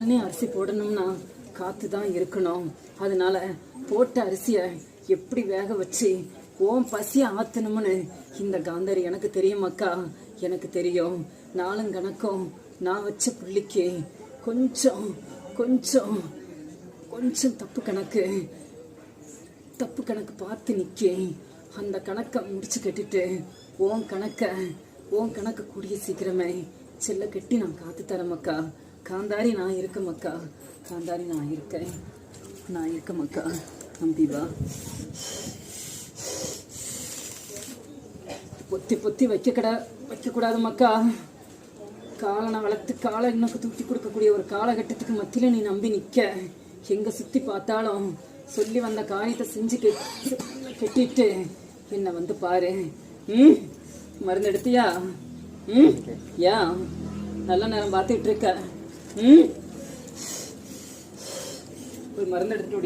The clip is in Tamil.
அரிசி போடணும்னா காத்து தான் இருக்கணும். அதனால போட்ட அரிசியை எப்படி வேக வச்சு ஓம் பசியை ஆத்தணும்னு இந்த காந்தாரி எனக்கு தெரியும் அக்கா, எனக்கு தெரியும். நாளும் கணக்கும் நான் வச்ச புள்ளிக்கு கொஞ்சம் கொஞ்சம் கொஞ்சம் தப்பு கணக்கு பார்த்து நிற்க. அந்த கணக்கை முடிச்சு கட்டிட்டு ஓன் கணக்கு கூடிய சீக்கிரமே செல்ல கட்டி நான் காத்து தரேன் மக்கா. காந்தாரி நான் இருக்கேன் மக்கா, காந்தாரி நான் இருக்கேன் மக்கா. நம்பிவா பொத்தி வைக்கக்கூடாது மக்கா. காலனை வளர்த்து காலை இன்னும் தூக்கி கொடுக்கக்கூடிய ஒரு காலகட்டத்துக்கு மத்தியில் நீ நம்பி நிற்க. எங்கே சுற்றி பார்த்தாலும் சொல்லி வந்த காரியத்தை செஞ்சு கட்டிட்டு என்னை வந்து பாரு. மருந்து எடுத்தியா? ஏன் நல்ல நேரம் பார்த்துட்டு இருக்க? போய் மருந்து எடுத்துட்டு